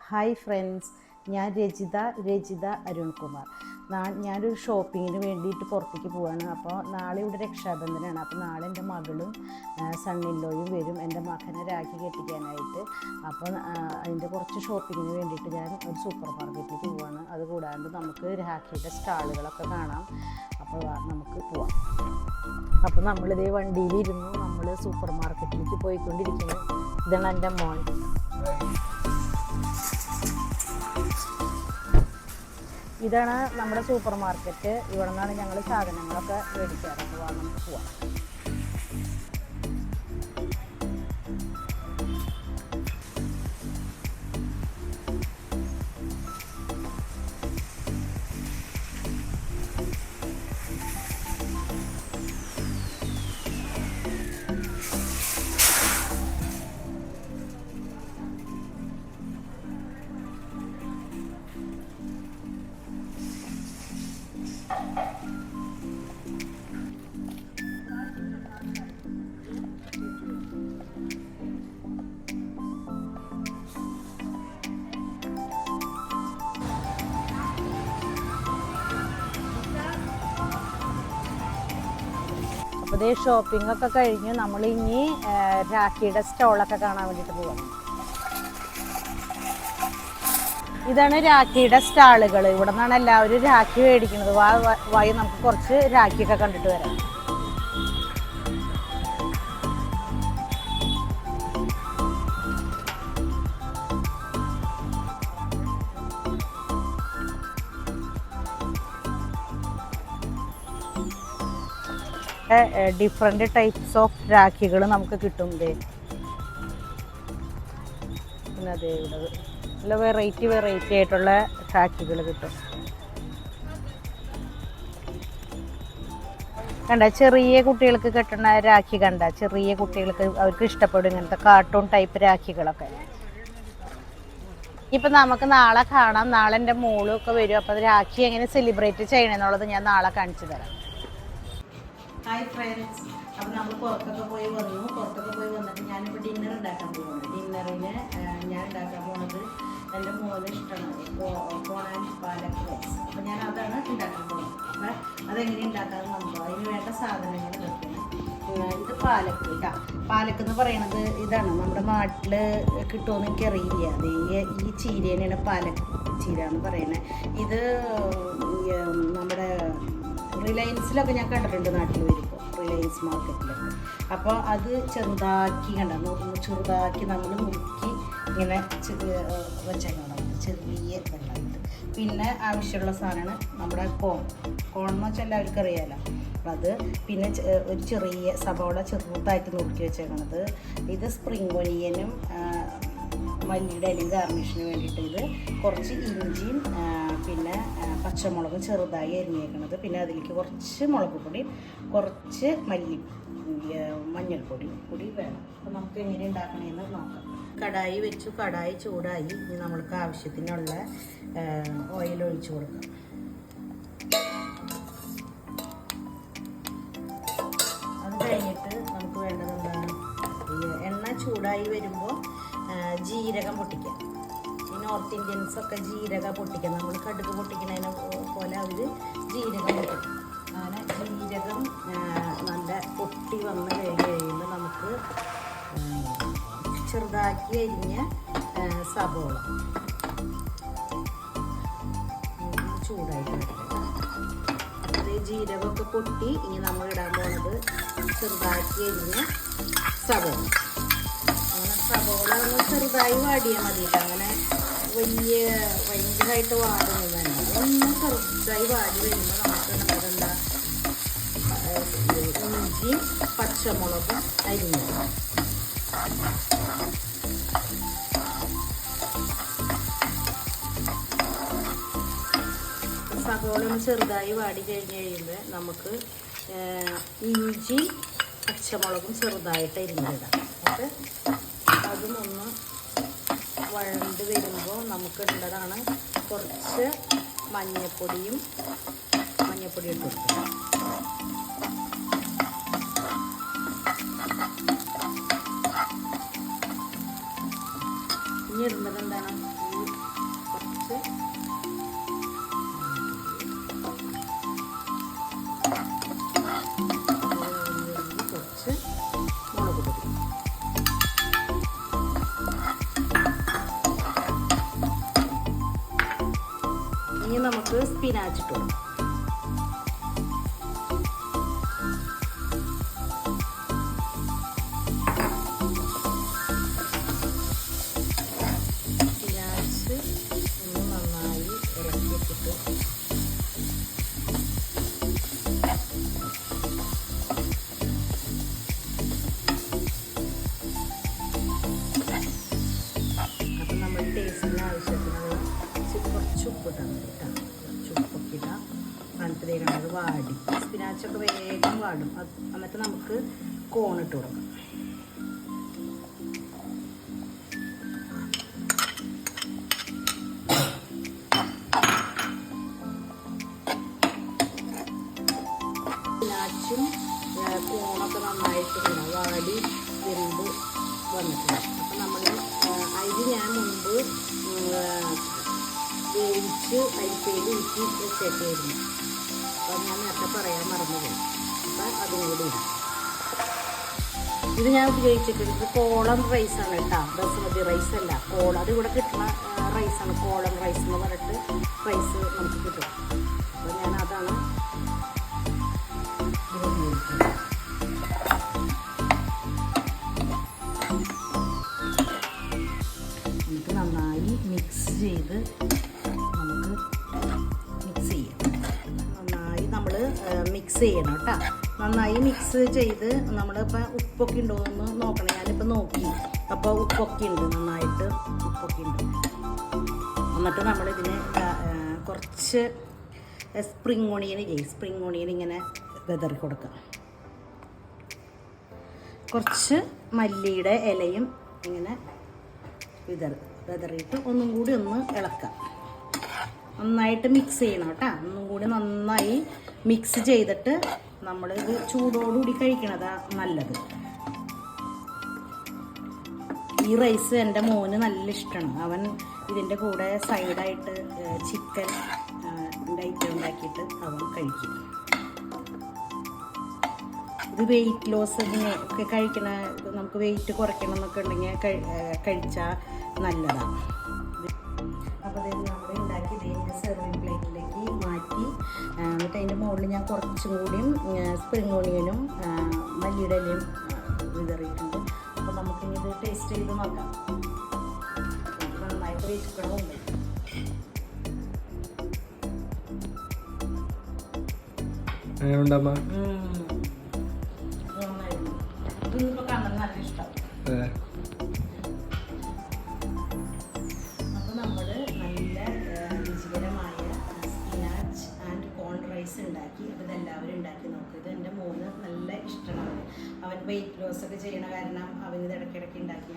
Hi friends, ഞാൻ രജിത അരുൺകുമാർ. ഞാനൊരു ഷോപ്പിങ്ങിന് വേണ്ടിയിട്ട് പുറത്തേക്ക് പോവാണ്. അപ്പോൾ നാളെ ഇവിടെ രക്ഷാബന്ധനമാണ്. അപ്പോൾ നാളെ എൻ്റെ മകളും സണ്ണില്ലോയും വരും എൻ്റെ മകനെ രാഖി കെട്ടിക്കാനായിട്ട്. അപ്പോൾ അതിൻ്റെ കുറച്ച് ഷോപ്പിങ്ങിന് വേണ്ടിയിട്ട് ഞാൻ ഒരു സൂപ്പർ മാർക്കറ്റിൽ പോവുകയാണ്. അതുകൂടാണ്ട് നമുക്ക് രാഖിയുടെ സ്റ്റാളുകളൊക്കെ കാണാം. അപ്പോൾ നമുക്ക് പോവാം. അപ്പോൾ നമ്മളിതേ വണ്ടിയിലിരുന്നു നമ്മൾ സൂപ്പർ മാർക്കറ്റിലേക്ക് പോയിക്കൊണ്ടിരിക്കുന്നു. ഇതാണ് എൻ്റെ മോൻ. ഇതാണ് നമ്മുടെ സൂപ്പർ മാർക്കറ്റ്. ഇവിടെ നിന്നാണ് ഞങ്ങൾ സാധനങ്ങളൊക്കെ മേടിക്കാറ്. അപ്പോൾ നമുക്ക് പോവാം. അപ്പോൾ ഇതേ ഷോപ്പിംഗ് ഒക്കെ കഴിഞ്ഞ് നമ്മൾ ഇനി രാഖിയുടെ സ്റ്റോളൊക്കെ കാണാൻ വേണ്ടിയിട്ട് പോവാം. ഇതാണ് രാഖിയുടെ സ്റ്റാളുകൾ. ഇവിടെ നിന്നാണ് എല്ലാവരും രാഖി മേടിക്കുന്നത്. വായി നമുക്ക് കുറച്ച് രാഖിയൊക്കെ കണ്ടിട്ട് വരാം. ഡിഫറെൻറ്റ് ടൈപ്സ് ഓഫ് രാഖികൾ നമുക്ക് കിട്ടും. പിന്നെ അതേ ഇവിടെ നല്ല വെറൈറ്റി ആയിട്ടുള്ള രാഖികൾ കിട്ടും. കണ്ട ചെറിയ കുട്ടികൾക്ക് കെട്ടുന്ന രാഖി കണ്ട ചെറിയ കുട്ടികൾക്ക് അവർക്ക് ഇഷ്ടപ്പെടും ഇങ്ങനത്തെ കാർട്ടൂൺ ടൈപ്പ് രാഖികളൊക്കെ. ഇപ്പം നമുക്ക് നാളെ കാണാം. നാളെ എൻ്റെ മോളൊക്കെ വരും. അപ്പോൾ രാഖി എങ്ങനെ സെലിബ്രേറ്റ് ചെയ്യണമെന്നുള്ളത് ഞാൻ നാളെ കാണിച്ചു തരാം. ഹായ് ഫ്രണ്ട്സ്, അപ്പോൾ നമ്മൾ പുറത്തൊക്കെ പോയി വന്നിട്ട് ഞാനിപ്പോൾ ഡിന്നർ ഉണ്ടാക്കാൻ പോകുന്നത്. ഡിന്നറിന് ഞാൻ ഉണ്ടാക്കാൻ പോകുന്നത് എൻ്റെ മോന് ഇഷ്ടമാണ് കോൺ പാലക്ക് റൈസ്. അപ്പോൾ ഞാൻ അതാണ് ഉണ്ടാക്കാൻ പോകുന്നത്. അപ്പോൾ അതെങ്ങനെ ഉണ്ടാക്കാമെന്ന് നമുക്ക് അതിന് വേണ്ട സാധനങ്ങൾ വെക്കണം. ഇത് പാലക്ക് പാലക്ക് എന്ന് പറയുന്നത് ഇതാണ്. നമ്മുടെ നാട്ടിൽ കിട്ടുമെന്ന് എനിക്കറിയില്ല. അത് ഈ ചീരേനെയാണ് പാലക്ക് ചീര എന്ന് പറയുന്നത്. ഇത് നമ്മുടെ റിലയൻസിലൊക്കെ ഞാൻ കണ്ടിട്ടുണ്ട് നാട്ടിൽ വരുമ്പോൾ, റിലയൻസ് മാർക്കറ്റിലൊക്കെ. അപ്പോൾ അത് ചെറുതാക്കി ചെറുതാക്കി നമ്മൾ മുറുക്കി ഇങ്ങനെ വെച്ചേക്കണം ചെറിയ വെള്ളമായിട്ട്. പിന്നെ ആവശ്യമുള്ള സാധനമാണ് നമ്മുടെ കോൺ എന്ന് വെച്ചാൽ എല്ലാവർക്കും അറിയാമല്ലോ. അത് പിന്നെ ഒരു ചെറിയ സവോള ചെറുതായിട്ട് നുറുക്കി വെച്ചേക്കണത്. ഇത് സ്പ്രിംഗ് ഒനിയനും മല്ലിയുടെ ഇലയും ഗാർണിഷിന് വേണ്ടിയിട്ട്. ഇത് കുറച്ച് ഇഞ്ചിയും പിന്നെ പച്ചമുളകും ചെറുതായി അരിഞ്ഞേക്കണത്. പിന്നെ അതിലേക്ക് കുറച്ച് മുളക് പൊടി, കുറച്ച് മഞ്ഞൾപ്പൊടി വേണം. അപ്പോൾ നമുക്ക് എങ്ങനെ ഉണ്ടാക്കണമെന്ന് നോക്കാം. കടായി വെച്ചു. കടായി ചൂടായി. ഇനി നമ്മൾക്ക് ആവശ്യത്തിനുള്ള ഓയിൽ ഒഴിച്ചു കൊടുക്കാം. അത് കഴിഞ്ഞിട്ട് നമുക്ക് വേണ്ടത് എന്താണ്, എണ്ണ ചൂടായി വരുമ്പോൾ ജീരകം പൊട്ടിക്കാം. ഈ നോർത്ത് ഇന്ത്യൻസൊക്കെ ജീരക പൊട്ടിക്കാം. നമ്മൾ കടുക് പൊട്ടിക്കുന്നതിനെ പോലെ അവർ ജീരകം പൊട്ടിക്കും. അങ്ങനെ ജീരകം നല്ല പൊട്ടി വന്ന് കഴിയുമ്പോൾ നമുക്ക് ചെറുതാക്കി അരിഞ്ഞ സവോള ചൂടായിട്ട് വരട്ടെ. അത് ജീരകമൊക്കെ പൊട്ടി ഇനി നമ്മൾ ഇടാൻ പോകുന്നത് ചെറുതാക്കി അരിഞ്ഞ സവോള. അങ്ങനെ സവോള ഒന്ന് ചെറുതായി വാടിയാൽ മതിയിട്ട്. അങ്ങനെ ഭയങ്കരമായിട്ട് വാടുന്നത് തന്നെ. ഒന്ന് ചെറുതായി വാടി വരുമ്പോൾ നമുക്ക് ഇടുന്നതെന്താ, ഇഞ്ചിയും പച്ചമുളകും അരിഞ്ഞത്. സവോള ഒന്ന് ചെറുതായി വാടി കഴിയുമ്പോൾ നമുക്ക് ഇഞ്ചി പച്ചമുളകും ചെറുതായിട്ട് അരിഞ്ഞിടാം. എന്നിട്ട് അതും ഒന്ന് വഴണ്ട് വരുമ്പോൾ നമുക്ക് ഇടേണ്ടതാണ് കുറച്ച് മഞ്ഞപ്പൊടി ഇട്ട് കൊടുക്കുക. ഇനി ഇടുന്നത് എന്താണ്, ഈ നമുക്ക് സ്പിനാച്ച് ഇട്ട് കൊടുക്കാം. സ്പിനാച്ച് ഒന്ന് നന്നായി ഇളക്കിയിട്ടിട്ട് അപ്പം നമ്മൾ ടേസ്റ്റിന് ആവശ്യത്തിനുള്ള കുറച്ച് ഉപ്പിട്ടാൽ മതി കേട്ടോ. കുറച്ച് ഉപ്പൊക്കെ ഇടാം. എന്നിട്ട് തേക്കുന്നത് വാടി സ്പിനാച്ചൊക്കെ വേഗം വാടും. എന്നിട്ട് നമുക്ക് കോണിട്ട് കൊടുക്കാം. സ്പിനാച്ചും കോണൊക്കെ നന്നായിട്ട് വാടി വെന്ത് വന്നിട്ടുണ്ട്. അപ്പം നമ്മൾ അരി ഞാൻ മുമ്പ് വേവിച്ച് അരിപ്പയിൽ ഊറ്റി വെച്ചേക്കായിരുന്നു. അപ്പം ഞാൻ നേരത്തെ പറയാൻ മറന്നുപോയി. അപ്പം അതിനോട് ഇടാം. ഇത് ഞാൻ ഉപയോഗിച്ചിട്ടുണ്ട്. ഇത് കോളം റൈസാണ് കേട്ടോ, ബസുമതി റൈസല്ല. അത് ഇവിടെ കിട്ടുന്ന റൈസാണ്. കോളം റൈസ് എന്ന് പറഞ്ഞിട്ട് റൈസ് നമുക്ക് കിട്ടും. അപ്പം ഞാൻ അതാണ് ഇത് ഉപയോഗിക്കുന്നത്. എന്നിട്ട് നന്നായി മിക്സ് ചെയ്ത് നമുക്ക് മിക്സ് ചെയ്യാം. നന്നായി നമ്മൾ മിക്സ് ചെയ്യണം കേട്ടോ. നന്നായി മിക്സ് ചെയ്ത് നമ്മളിപ്പോൾ ഉപ്പൊക്കെ ഉണ്ടോ എന്ന് നോക്കണം. ഞാനിപ്പോൾ നോക്കി, അപ്പോൾ ഉപ്പൊക്കെ ഉണ്ട്, നന്നായിട്ട് ഉപ്പൊക്കെ ഉണ്ട്. എന്നിട്ട് നമ്മളിതിന് കുറച്ച് സ്പ്രിങ് ഓണിയൻ ഇങ്ങനെ വെതറി കൊടുക്കുക. കുറച്ച് മല്ലിയുടെ ഇലയും ഇങ്ങനെ വെതറിയിട്ട് ഒന്നും കൂടി ഒന്ന് ഇളക്കാം. നന്നായിട്ട് മിക്സ് ചെയ്യണം കേട്ടോ. ഒന്നും കൂടി നന്നായി മിക്സ് ചെയ്തിട്ട് നമ്മളിത് ചൂടോടുകൂടി കഴിക്കണതാണ് നല്ലത്. ഈ റൈസ് എൻ്റെ മോന് നല്ല ഇഷ്ടമാണ്. അവൻ ഇതിൻ്റെ കൂടെ സൈഡായിട്ട് ചിക്കൻ ഐറ്റം ഉണ്ടാക്കിയിട്ട് അവൻ കഴിക്കും. ഇത് വെയിറ്റ് ലോസിന് ഒക്കെ കഴിക്കണ, നമുക്ക് വെയിറ്റ് കുറയ്ക്കണം എന്നൊക്കെ ഉണ്ടെങ്കിൽ കഴിച്ചാൽ നല്ലതാണ്. അപ്പോൾ ഇത് നമ്മൾ ഉണ്ടാക്കി ഇതിൻ്റെ സെർവിങ് പ്ലേറ്റിലേക്ക് മാറ്റി. എന്നിട്ട് അതിൻ്റെ മുകളിൽ ഞാൻ കുറച്ചും കൂടിയും സ്പ്രിങ് ഓണിയനും മല്ലിയുടെ ഇലയും വിതറിയിട്ടുണ്ട്. അപ്പോൾ നമുക്കിനി ഇത് ടേസ്റ്റ് ചെയ്ത് നോക്കാം. നന്നായിട്ട് വെച്ചിട്ടുമുണ്ട്. ഇതിപ്പോൾ കാണാൻ നല്ല ഇഷ്ടം. അപ്പോൾ നമ്മൾ നല്ല രുചികരമായ സ്പിനാച്ച് ആൻഡ് കോൺ റൈസ് ഉണ്ടാക്കി. അപ്പോൾ ഇതെല്ലാവരും ഉണ്ടാക്കി നോക്കുക. ഇത് എൻ്റെ മോന് നല്ല ഇഷ്ടമാണ്. അവൻ വെയിറ്റ് ലോസ് ഒക്കെ ചെയ്യണ കാരണം അവന് ഇത് ഇടയ്ക്കിടയ്ക്ക് ഉണ്ടാക്കി